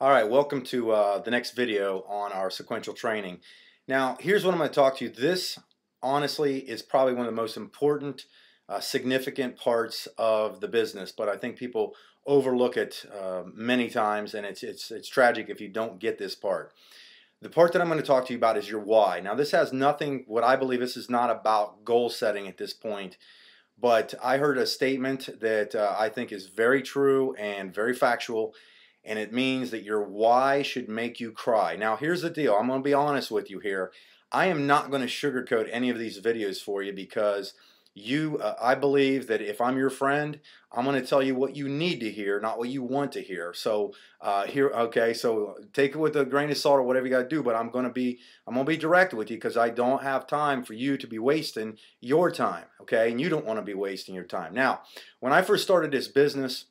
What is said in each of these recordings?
All right, welcome to the next video on our sequential training. Now, here's what I'm going to talk to you. This, honestly, is probably one of the most important, significant parts of the business, but I think people overlook it many times, and it's tragic if you don't get this part. The part that I'm going to talk to you about is your why. Now, this has nothing, what I believe, this is not about goal setting at this point, but I heard a statement that I think is very true and very factual, and it means that your why should make you cry. Now, here's the deal. I'm going to be honest with you here. I am not going to sugarcoat any of these videos for you because I believe that if I'm your friend, I'm going to tell you what you need to hear, not what you want to hear. So okay, so take it with a grain of salt or whatever you got to do. But I'm going to be direct with you because I don't have time for you to be wasting your time. Okay, and you don't want to be wasting your time. Now, when I first started this business,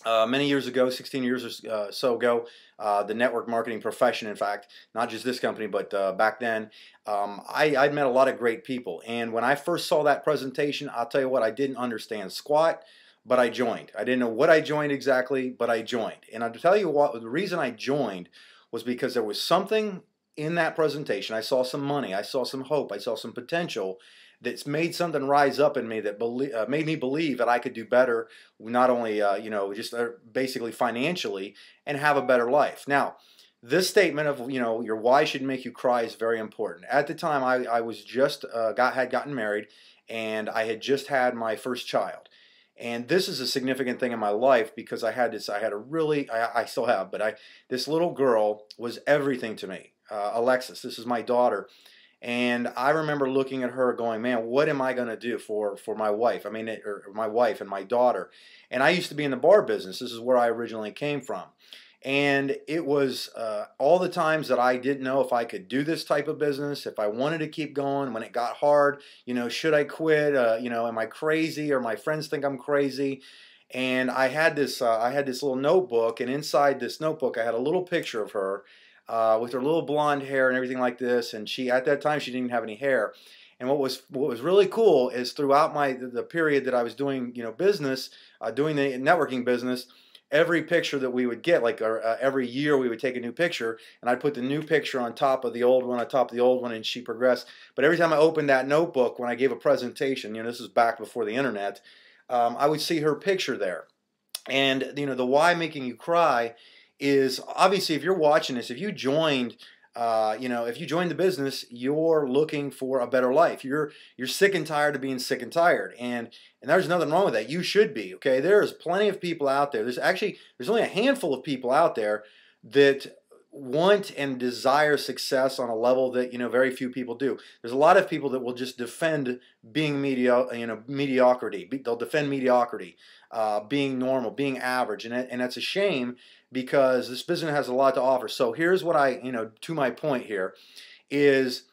many years ago, 16 years or so ago, the network marketing profession, in fact, not just this company, but back then, I'd met a lot of great people. And when I first saw that presentation, I'll tell you what, I didn't understand squat, but I joined. I didn't know what I joined exactly, but I joined. And I'll tell you what, the reason I joined was because there was something in that presentation. I saw some money, I saw some hope, I saw some potential that's made something rise up in me that made me believe that I could do better, not only just basically financially, and have a better life. Now, this statement of your why should make you cry is very important. At the time, I was just had gotten married, and I had just had my first child. And this is a significant thing in my life because I still have, but this little girl was everything to me. Alexis, this is my daughter. And I remember looking at her going, man, what am I going to do for my wife? I mean, or my wife and my daughter. And I used to be in the bar business. This is where I originally came from. And it was all the times that I didn't know if I could do this type of business, if I wanted to keep going, when it got hard, should I quit? Am I crazy, or my friends think I'm crazy? And I had this little notebook, and inside this notebook I had a little picture of her with her little blonde hair and everything like this. And at that time she didn't even have any hair. And what was really cool is throughout the period that I was doing business, doing the networking business, every picture that we would get, like every year we would take a new picture, and I'd put the new picture on top of the old one, and she progressed. But every time I opened that notebook when I gave a presentation, this is back before the internet, I would see her picture there. And the why making you cry is obviously, if you're watching this, if you joined the business, you're looking for a better life. You're sick and tired of being sick and tired, and there's nothing wrong with that. You should be, okay? There's plenty of people out there. There's only a handful of people out there that want and desire success on a level that very few people do. There's a lot of people that will just defend being mediocrity. They'll defend mediocrity, being normal, being average, and that's a shame because this business has a lot to offer. So here's what to my point here, is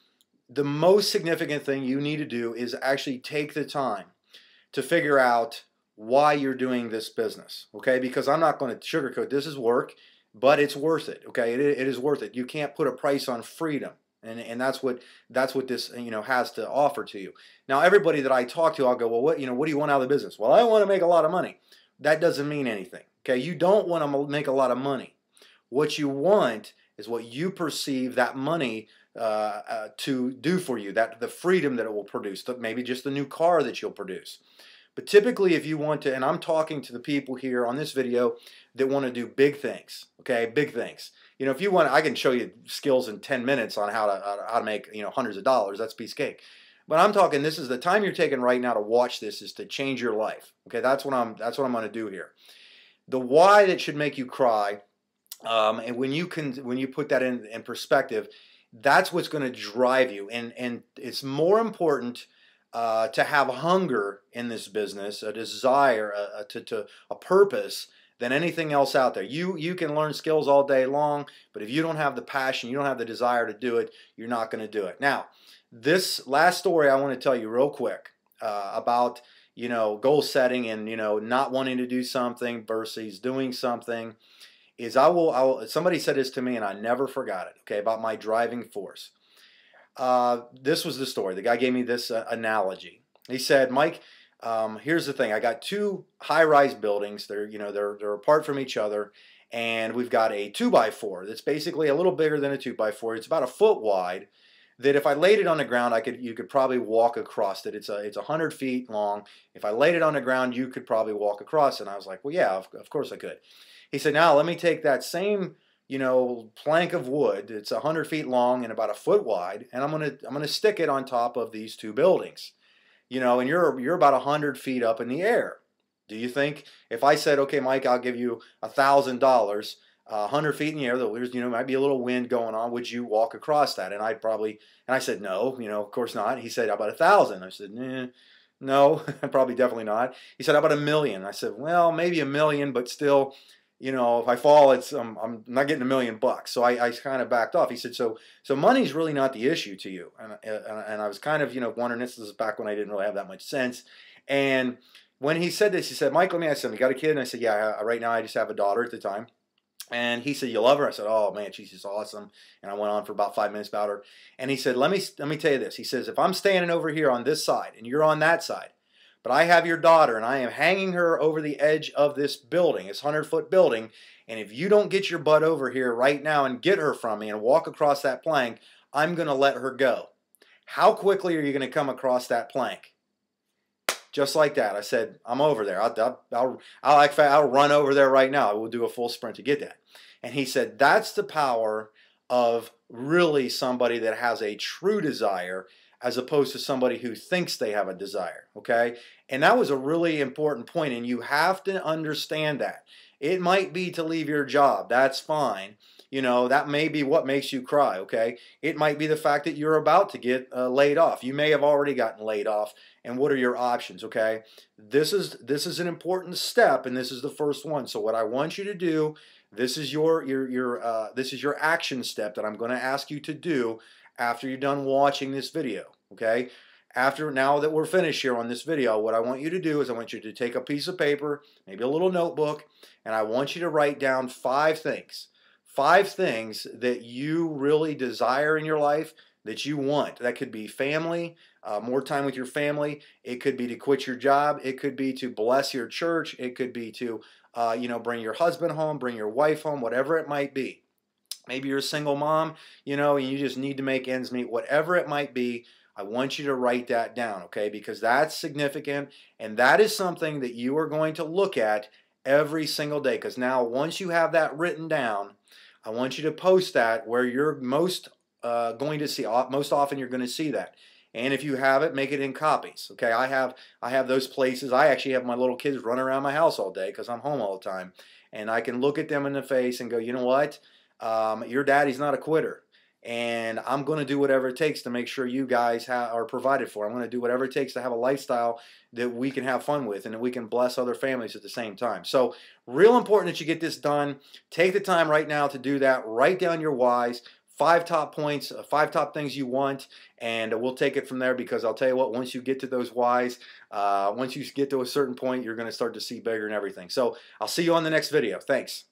the most significant thing you need to do is actually take the time to figure out why you're doing this business, okay? Because I'm not going to sugarcoat, this is work, but it's worth it, okay? It is worth it. You can't put a price on freedom, and that's what this has to offer to you. Now, everybody that I talk to, I'll go, well, what do you want out of the business? Well, I want to make a lot of money. That doesn't mean anything, okay? You don't want to make a lot of money. What you want is what you perceive that money to do for you, the freedom that it will produce, maybe just the new car that you'll produce. But typically, if you want to, and I'm talking to the people here on this video that want to do big things, okay, big things. If you want, I can show you skills in 10 minutes on how to make hundreds of dollars. That's a piece of cake. But I'm talking, this is the time you're taking right now to watch this is to change your life. Okay, that's what I'm going to do here. The why that should make you cry, and when you put that in perspective, that's what's going to drive you. And it's more important to have hunger in this business, a desire, a purpose, than anything else out there. You can learn skills all day long, but if you don't have the passion, you don't have the desire to do it, you're not going to do it. Now, this last story I want to tell you real quick about goal setting and not wanting to do something versus doing something is somebody said this to me and I never forgot it, okay, about my driving force. This was the story. The guy gave me this analogy. He said, Mike, here's the thing. I got two high-rise buildings. They're apart from each other, and we've got a 2x4 that's basically a little bigger than a 2x4. It's about a foot wide. That if I laid it on the ground, you could probably walk across it. It's 100 feet long. If I laid it on the ground, you could probably walk across it. And I was like, well, yeah, of course I could. He said, now let me take that same, plank of wood. It's 100 feet long and about a foot wide, and I'm gonna stick it on top of these two buildings. And you're about 100 feet up in the air. Do you think if I said, okay, Mike, I'll give you $1,000, 100 feet in the air, there's might be a little wind going on, would you walk across that? And I said no, of course not. He said, how about 1,000? I said, no, probably definitely not. He said, how about 1,000,000? I said, well, maybe 1,000,000, but still, if I fall, I'm not getting $1,000,000. So I kind of backed off. He said, so money's really not the issue to you. And I was kind of wondering, this is back when I didn't really have that much sense. And when he said this, he said, Mike, let me ask you something. You got a kid? And I said, yeah, right now I just have a daughter at the time. And he said, you love her? I said, oh man, she's just awesome. And I went on for about 5 minutes about her. And he said, let me tell you this. He says, if I'm standing over here on this side and you're on that side, but I have your daughter and I am hanging her over the edge of this building, this 100-foot building, and if you don't get your butt over here right now and get her from me and walk across that plank, I'm going to let her go. How quickly are you going to come across that plank? Just like that. I said, I'm over there. I'll run over there right now. I will do a full sprint to get that. And he said, that's the power of really somebody that has a true desire as opposed to somebody who thinks they have a desire, okay? And that was a really important point, and you have to understand that. It might be to leave your job. That's fine. That may be what makes you cry, okay? It might be the fact that you're about to get laid off. You may have already gotten laid off, and what are your options, okay? This is an important step, and this is the first one. So what I want you to do, this is your action step that I'm going to ask you to do after you're done watching this video, okay? Now that we're finished here on this video, what I want you to do is I want you to take a piece of paper, maybe a little notebook, and I want you to write down 5 things. 5 things that you really desire in your life that you want. That could be family, more time with your family. It could be to quit your job. It could be to bless your church. It could be to, bring your husband home, bring your wife home, whatever it might be. Maybe you're a single mom, and you just need to make ends meet. Whatever it might be, I want you to write that down, okay? Because that's significant, and that is something that you are going to look at every single day. Because now, once you have that written down, I want you to post that where you're most going to see, most often you're going to see that. And if you have it, make it in copies. Okay, I have those places. I actually have my little kids run around my house all day because I'm home all the time, and I can look at them in the face and go, you know what? Your daddy's not a quitter, and I'm going to do whatever it takes to make sure you guys are provided for. I'm going to do whatever it takes to have a lifestyle that we can have fun with and that we can bless other families at the same time. So real important that you get this done. Take the time right now to do that. Write down your whys. 5 top points, 5 top things you want, and we'll take it from there, because I'll tell you what, once you get to those whys, once you get to a certain point, you're going to start to see bigger and everything. So I'll see you on the next video. Thanks.